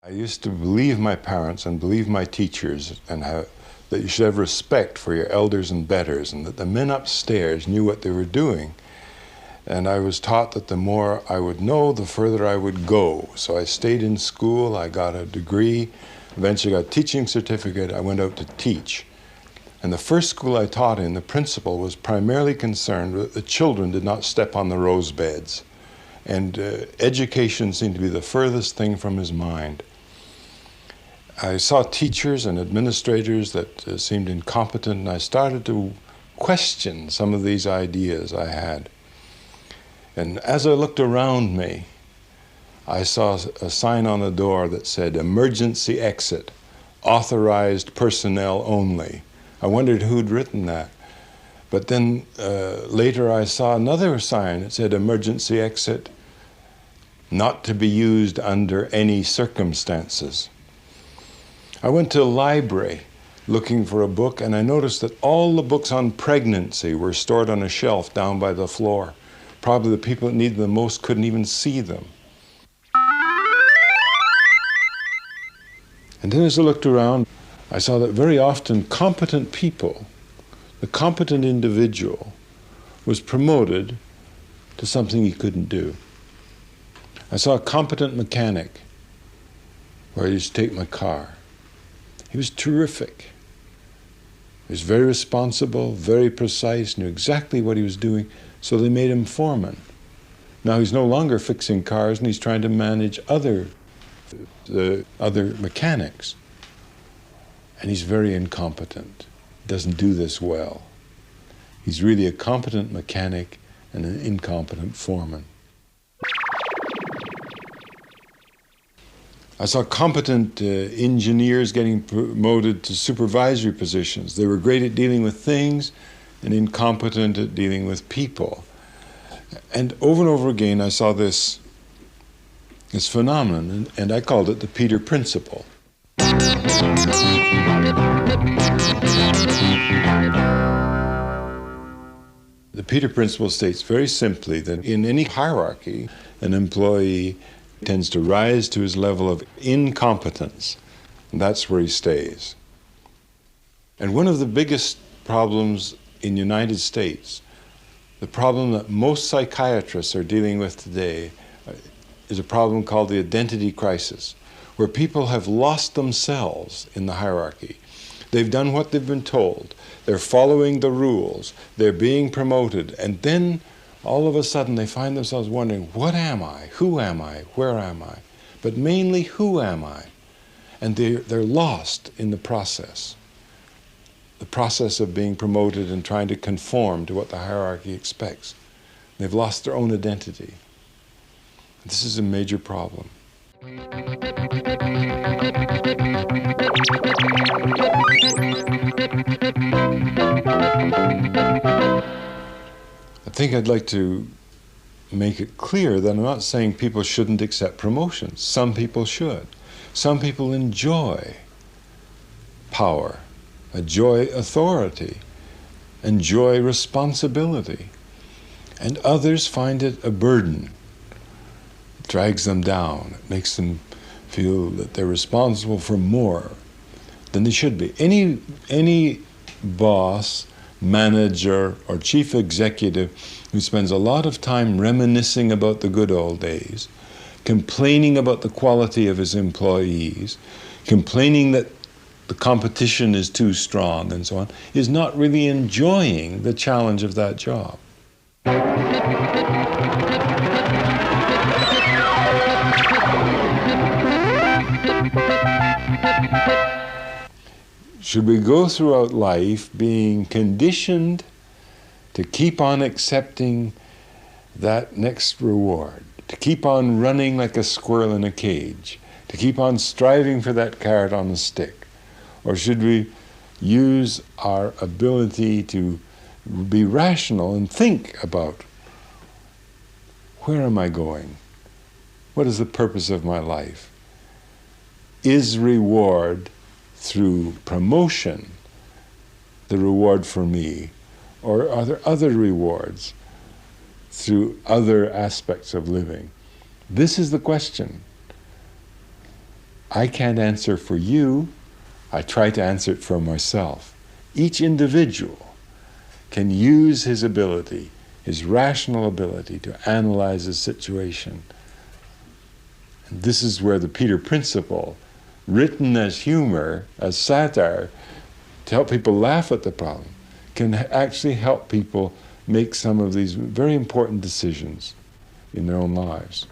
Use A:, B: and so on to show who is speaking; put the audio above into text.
A: I used to believe my parents and believe my teachers and that you should have respect for your elders and betters, and that the men upstairs knew what they were doing. And I was taught that the more I would know, the further I would go. So I stayed in school, I got a degree, eventually got a teaching certificate, I went out to teach. And the first school I taught in, the principal was primarily concerned that the children did not step on the rose beds. And education seemed to be the furthest thing from his mind. I saw teachers and administrators that seemed incompetent, and I started to question some of these ideas I had. And as I looked around me, I saw a sign on the door that said, "Emergency exit, authorized personnel only." I wondered who'd written that. But then later I saw another sign that said, "Emergency exit, not to be used under any circumstances." I went to a library looking for a book, and I noticed that all the books on pregnancy were stored on a shelf down by the floor. Probably the people that needed them most couldn't even see them. And then as I looked around, I saw that very often competent people, the competent individual, was promoted to something he couldn't do. I saw a competent mechanic where I used to take my car. He was terrific. He was very responsible, very precise, knew exactly what he was doing, so they made him foreman. Now he's no longer fixing cars, and he's trying to manage other mechanics. And he's very incompetent, doesn't do this well. He's really a competent mechanic and an incompetent foreman. I saw competent engineers getting promoted to supervisory positions. They were great at dealing with things and incompetent at dealing with people. And over again, I saw this phenomenon, and I called it the Peter Principle. The Peter Principle states very simply that in any hierarchy, an employee tends to rise to his level of incompetence, and that's where he stays. And one of the biggest problems in the United States, the problem that most psychiatrists are dealing with today, is a problem called the identity crisis, where people have lost themselves in the hierarchy. They've done what they've been told. They're following the rules. They're being promoted. And then all of a sudden they find themselves wondering, what am I? Who am I? Where am I? But mainly, who am I? And they're lost in the process of being promoted and trying to conform to what the hierarchy expects. They've lost their own identity. This is a major problem. I think I'd like to make it clear that I'm not saying people shouldn't accept promotions. Some people should. Some people enjoy power, enjoy authority, enjoy responsibility, and others find it a burden. It drags them down. It makes them feel that they're responsible for more than they should be. Any boss, manager, or chief executive who spends a lot of time reminiscing about the good old days, complaining about the quality of his employees, complaining that the competition is too strong and so on, is not really enjoying the challenge of that job. Should we go throughout life being conditioned to keep on accepting that next reward, to keep on running like a squirrel in a cage, to keep on striving for that carrot on the stick? Or should we use our ability to be rational and think about, where am I going? What is the purpose of my life? Is reward through promotion the reward for me? Or are there other rewards through other aspects of living? This is the question. I can't answer for you. I try to answer it for myself. Each individual can use his ability, his rational ability, to analyze a situation. And this is where the Peter Principle, written as humor, as satire, to help people laugh at the problem, can actually help people make some of these very important decisions in their own lives.